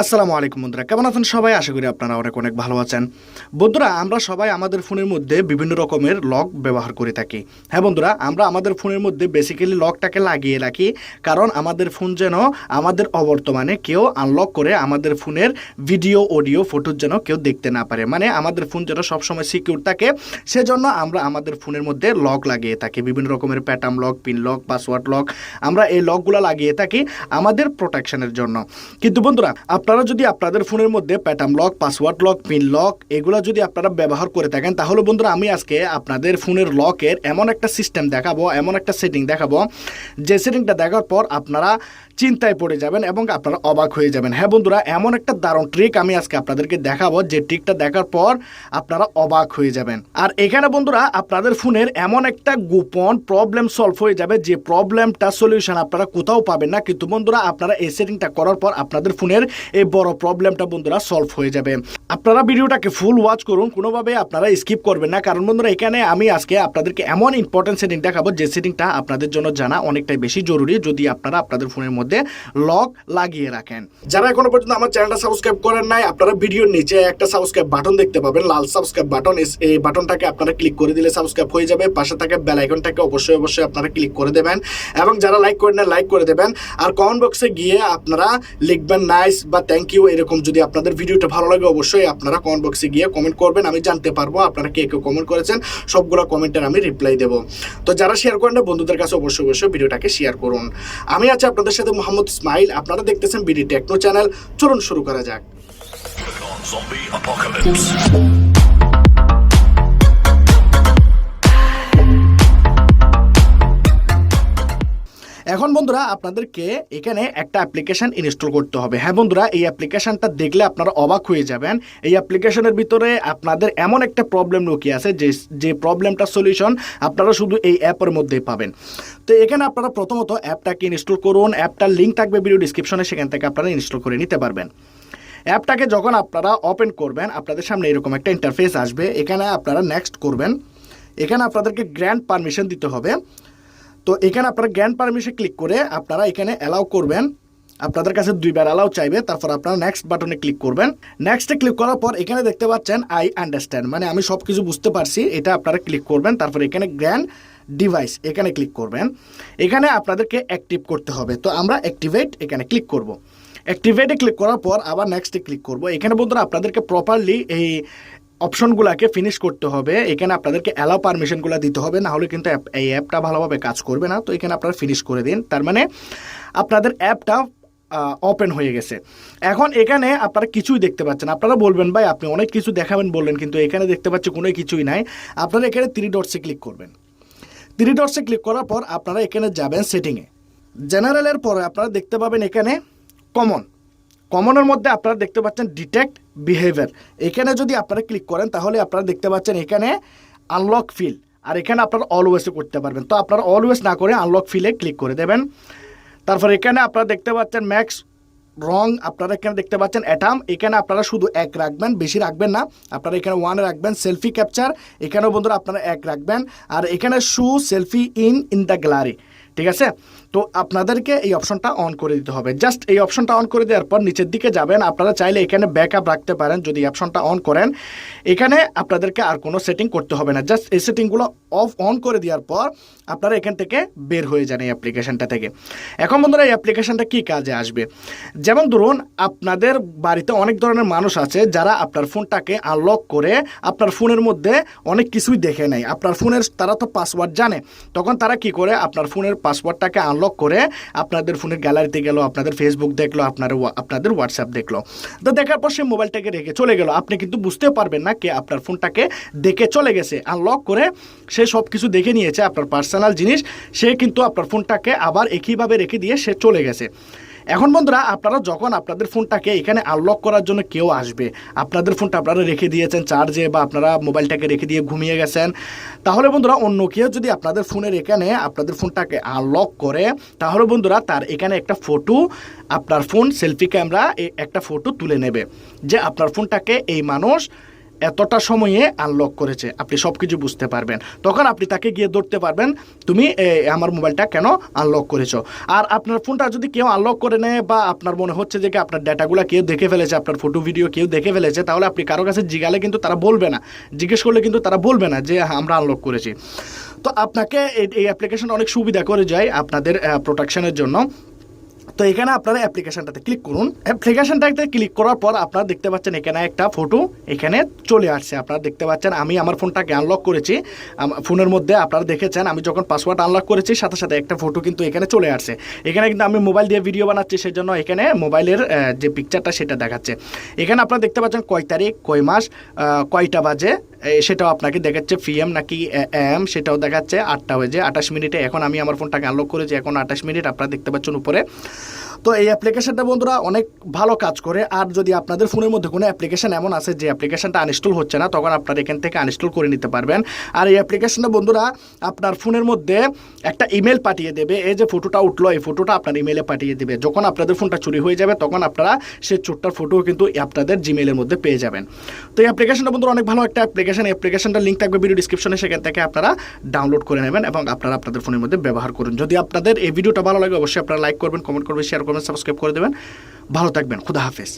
আসসালামু আলাইকুম বন্ধুরা, কেমন আছেন সবাই? আশা করি আপনারা অনেক অনেক ভালো আছেন। বন্ধুরা, আমরা সবাই আমাদের ফোনের মধ্যে বিভিন্ন রকমের লক ব্যবহার করে থাকি। হ্যাঁ বন্ধুরা, আমরা আমাদের ফোনের মধ্যে বেসিক্যালি লকটাকে লাগিয়ে রাখি, কারণ আমাদের ফোন যেন আমাদের অবর্তমানে কেউ আনলক করে আমাদের ফোনের ভিডিও, অডিও, ফটো যেন কেউ দেখতে না পারে। মানে আমাদের ফোন যেন সবসময় সিকিউর থাকে, সেজন্য আমরা আমাদের ফোনের মধ্যে লক লাগিয়ে থাকি। বিভিন্ন রকমের pattern lock, pin lock, password lock, আমরা এই লকগুলো লাগিয়ে থাকি আমাদের প্রোটেকশনের জন্য। কিন্তু বন্ধুরা, আপনারা যদি আপনাদের ফোনের মধ্যে pattern lock, password lock, pin lock এগুলো যদি আপনারা ব্যবহার করে থাকেন, তাহলে বন্ধুরা আমি আজকে আপনাদের ফোনের লকের এমন একটা সিস্টেম দেখাবো, এমন একটা সেটিং দেখাবো, যে সেটিংটা দেখার পর আপনারা চিন্তায় পড়ে যাবেন এবং আপনারা অবাক হয়ে যাবেন। হ্যাঁ বন্ধুরা, এমন একটা দারুণ ট্রিক আমি আজকে আপনাদেরকে দেখাবো, যে ট্রিকটা দেখার পর আপনারা অবাক হয়ে যাবেন। আর এখানে বন্ধুরা আপনাদের ফোনের এমন একটা গোপন প্রবলেম সলভ হয়ে যাবে, যে প্রবলেমটা সলিউশন আপনারা কোথাও পাবেন না, কিন্তু বন্ধুরা আপনারা এই সেটিংটা করার পর আপনাদের ফোনের এই বড় প্রবলেমটা বন্ধুরা সলভ হয়ে যাবে। আপনারা ভিডিওটাকে ফুল ওয়াচ করুন, কোনোভাবে আপনারা স্কিপ করবেন না, কারণ বন্ধুরা এখানে আমি আজকে আপনাদেরকে এমন ইম্পর্টেন্ট সেটিং দেখাবো, যে সেটিংটা আপনাদের জন্য জানা অনেকটাই বেশি জরুরি, যদি আপনারা আপনাদের ফোনের মধ্যে লক লাগিয়ে রাখেন। যারা এখনো পর্যন্ত আমার চ্যানেলটা সাবস্ক্রাইব করেন নাই, আপনারা ভিডিওর নিচে একটা সাবস্ক্রাইব বাটন দেখতে পাবেন, লাল সাবস্ক্রাইব বাটন। এই বাটনটাকে আপনারা ক্লিক করে দিলে সাবস্ক্রাইব হয়ে যাবে। পাশে থাকা বেল আইকনটাকে অবশ্যই আপনারা ক্লিক করে দেবেন, এবং যারা লাইক করেন না লাইক করে দেবেন। আর কমেন্ট বক্সে গিয়ে আপনারা লিখবেন নাইস বা থ্যাংক ইউ, এরকম যদি আপনাদের ভিডিওটা ভালো লাগে অবশ্যই আপনারা কমেন্ট বক্সে গিয়ে কমেন্ট করবেন। আমি জানতে পারবো আপনারা কে কে কমেন্ট করেছেন, সবগুলো কমেন্টের আমি রিপ্লাই দেবো। তো যারা শেয়ার করেন না, বন্ধুদের কাছে অবশ্যই ভিডিওটাকে শেয়ার করুন। আমি আছি আপনাদের সাথে মোহাম্মদ ইসমাইল, আপনারা দেখতেছেন বিডি টেকনো চ্যানেল। চলুন শুরু করা যাক। এখন বন্ধুরা আপনাদেরকে এখানে একটা অ্যাপ্লিকেশন ইনস্টল করতে হবে। হ্যাঁ বন্ধুরা, এই অ্যাপ্লিকেশনটা দেখলে আপনারা অবাক হয়ে যাবেন। এই অ্যাপ্লিকেশনের ভিতরে আপনাদের এমন একটা প্রবলেম লুকিয়ে আছে, যে প্রবলেমটা সলিউশন আপনারা শুধু এই অ্যাপের মধ্যেই পাবেন। তো এখানে আপনারা প্রথমত অ্যাপটাকে ইনস্টল করুন। অ্যাপটার লিঙ্ক থাকবে ভিডিও ডিসক্রিপশনে, সেখান থেকে আপনারা ইনস্টল করে নিতে পারবেন। অ্যাপটাকে যখন আপনারা ওপেন করবেন, আপনাদের সামনে এরকম একটা ইন্টারফেস আসবে। এখানে আপনারা নেক্সট করবেন। এখানে আপনাদেরকে গ্র্যান্ট পারমিশন দিতে হবে। তো এখানে আপনারা গ্র্যান্ট পারমিশন ক্লিক করে আপনারা এখানে অ্যালাউ করবেন। আপনাদের কাছে দুইবার অ্যালাউ চাইবে, তারপর আপনারা নেক্সট বাটনে ক্লিক করবেন। নেক্সটে ক্লিক করার পর এখানে দেখতে পাচ্ছেন আই আন্ডারস্ট্যান্ড, মানে আমি সব কিছু বুঝতে পারছি, এটা আপনারা ক্লিক করবেন। তারপর এখানে গ্র্যান্ট ডিভাইস এখানে ক্লিক করবেন। এখানে আপনাদেরকে অ্যাক্টিভ করতে হবে, তো আমরা অ্যাক্টিভেট এখানে ক্লিক করব। অ্যাক্টিভেটে ক্লিক করার পর আবার নেক্সটে ক্লিক করব। এখানে বন্ধুরা আপনাদেরকে প্রপারলি এই অপশনগুলোকে ফিনিশ করতে হবে। এখানে আপনাদেরকে অ্যালাউ পারমিশনগুলো দিতে হবে, না হলে কিন্তু এই অ্যাপটা ভালোভাবে কাজ করবে না। তো এখানে আপনারা ফিনিশ করে দিন, তার মানে আপনাদের অ্যাপটা ওপেন হয়ে গেছে। এখন এখানে আপনারা কিছুই দেখতে পাচ্ছেন। আপনারা বলবেন ভাই আপনি অনেক কিছু দেখাবেন বললেন, কিন্তু এখানে দেখতে পাচ্ছি কোনো কিছুই নাই। আপনারা এখানে 3 ডটসে ক্লিক করবেন। 3 ডটসে ক্লিক করার পর আপনারা এখানে যাবেন সেটিংয়ে। জেনারেলের পরে আপনারা দেখতে পাবেন এখানে কমনের মধ্যে আপনারা দেখতে পাচ্ছেন ডিটেক্ট বিহেভিয়ার। এখানে যদি আপনারা ক্লিক করেন, তাহলে আপনারা দেখতে পাচ্ছেন এখানে আনলক ফিল, আর এখানে আপনারা অলওয়েজে করতে পারবেন। তো আপনারা অলওয়েজ না করে আনলক ফিলে ক্লিক করে দেবেন। তারপর এখানে আপনারা দেখতে পাচ্ছেন ম্যাক্স রং, আপনারা এখানে দেখতে পাচ্ছেন অ্যাটাম, এখানে আপনারা শুধু 1 রাখবেন, বেশি রাখবেন না। আপনারা এখানে 1 রাখবেন। সেলফি ক্যাপচার এখানেও বন্ধুরা আপনারা 1 রাখবেন। আর এখানে শু সেলফি ইন দ্য গ্যালারি, ঠিক আছে? তো আপনাদেরকে এই অপশনটা অন করে দিতে হবে। জাস্ট এই অপশনটা অন করে দেওয়ার পর নিচের দিকে যাবেন। আপনারা চাইলে এখানে ব্যাকআপ রাখতে পারেন যদি অপশনটা অন করেন। এখানে আপনাদেরকে আর কোনো সেটিং করতে হবে না, জাস্ট এই সেটিংগুলো অন করে দেওয়ার পর আপনারা এখান থেকে বের হয়ে যান এই অ্যাপ্লিকেশনটা থেকে। এখন বন্ধুরা এই অ্যাপ্লিকেশনটা কী কাজে আসবে, যেমন ধরুন আপনাদের বাড়িতে অনেক ধরনের মানুষ আছে যারা আপনার ফোনটাকে আনলক করে আপনার ফোনের মধ্যে অনেক কিছুই দেখে নেয়। আপনার ফোনের তারা তো পাসওয়ার্ড জানে, তখন তারা কি করে আপনার ফোনের পাসওয়ার্ডটাকে আনলক করে আপনাদের ফোনের গ্যালারিতে গেল, আপনাদের ফেসবুক দেখলো, আপনাদের হোয়াটসঅ্যাপ দেখলো। তো দেখার পর সে মোবাইলটাকে রেখে চলে গেল। আপনি কিন্তু বুঝতেও পারবেন না কে আপনার ফোনটাকে দেখে চলে গেছে। আনলক করে সে সব কিছু দেখে নিয়েছে, আপনার পার্সোনাল জিনিস, সে কিন্তু আপনার ফোনটাকে আবার একইভাবে রেখে দিয়ে সে চলে গেছে। এখন বন্ধুরা আপনারা যখন আপনাদের ফোনটাকে এখানে আনলক করার জন্য কেউ আসবে, আপনাদের ফোনটা আপনারা রেখে দিয়েছেন চার্জে, বা আপনারা মোবাইলটাকে রেখে দিয়ে ঘুমিয়ে গেছেন, তাহলে বন্ধুরা অন্য কেউ যদি আপনাদের ফোনের এখানে আপনাদের ফোনটাকে আনলক করে, তাহলে বন্ধুরা তার এখানে একটা ফটো, আপনার ফোন সেলফি ক্যামেরা একটা ফটো তুলে নেবে, যে আপনার ফোনটাকে এই মানুষ এতটা সময়ে আনলক করেছে, আপনি সব কিছু বুঝতে পারবেন। তখন আপনি তাকে গিয়ে ধরতে পারবেন, তুমি আমার মোবাইলটা কেন আনলক করেছো। আর আপনার ফোনটা যদি কেউ আনলক করে নেয় বা আপনার মনে হচ্ছে যে আপনার ডাটাগুলো কেউ দেখে ফেলেছে, আপনার ফটো ভিডিও কেউ দেখে ফেলেছে, তাহলে আপনি কারো কাছে জিজ্ঞালে কিন্তু তারা বলবে না, জিজ্ঞেস করলে কিন্তু তারা বলবে না যে আমরা আনলক করেছি। তো আপনাকে এই অ্যাপ্লিকেশন অনেক সুবিধা করে যায় আপনাদের প্রোটেকশনের জন্য। তো এখানে আপনারা অ্যাপ্লিকেশনটাতে ক্লিক করুন। অ্যাপ্লিকেশনটাতে ক্লিক করার পর আপনারা দেখতে পাচ্ছেন এখানে একটা ফটো এখানে চলে আসছে। আপনারা দেখতে পাচ্ছেন আমি আমার ফোনটাকে আনলক করেছি, ফোনের মধ্যে আপনারা দেখেছেন আমি যখন পাসওয়ার্ড আনলক করেছি সাথে সাথে একটা ফটো কিন্তু এখানে চলে আসছে। এখানে কিন্তু আমি মোবাইল দিয়ে ভিডিও বানাচ্ছি, সেজন্য এখানে মোবাইলের যে পিকচারটা সেটা দেখাচ্ছে। এখানে আপনারা দেখতে পাচ্ছেন কয় তারিখ, কয় মাস, কয়টা বাজে সেটাও আপনাকে দেখাচ্ছে, পিএম নাকি এম সেটাও দেখাচ্ছে। 8টা বাজে 28 মিনিটে এখন আমি আমার ফোনটাকে আনলক করেছি, এখন 28 মিনিট আপনারা দেখতে পাচ্ছেন উপরে। তো এই অ্যাপ্লিকেশনটা বন্ধুরা অনেক ভালো কাজ করে। আর যদি আপনাদের ফোনের মধ্যে কোনো অ্যাপ্লিকেশন এমন আছে যে অ্যাপ্লিকেশনটা আনইনস্টল হচ্ছে না, তখন আপনারা এখান থেকে আনইনস্টল করে নিতে পারবেন। আর এই অ্যাপ্লিকেশনটা বন্ধুরা আপনার ফোনের মধ্যে একটা ইমেল পাঠিয়ে দেবে, এই যে ফটোটা উঠলো এই ফটোটা আপনার ইমেলে পাঠিয়ে দেবে। যখন আপনাদের ফোনটা চুরি হয়ে যাবে তখন আপনারা সেই চোরটার ফটো কিন্তু আপনাদের জিমেলের মধ্যে পেয়ে যাবেন। তো এই অ্যাপ্লিকেশনটা বন্ধুরা অনেক ভালো একটা অ্যাপ্লিকেশন। অ্যাপ্লিকেশনটার লিঙ্ক থাকবে ভিডিও ডিসক্রিপশনে, সেখান থেকে আপনারা ডাউনলোড করে নেবেন এবং আপনারা আপনাদের ফোনের মধ্যে ব্যবহার করুন। যদি আপনাদের এই ভিডিওটা ভালো লাগে অবশ্যই আপনারা লাইক করবেন, কমেন্ট করবেন, শেয়ার করবেন, সাবস্ক্রাইব করে দেবেন। ভালো থাকবেন, খুদা হাফেজ।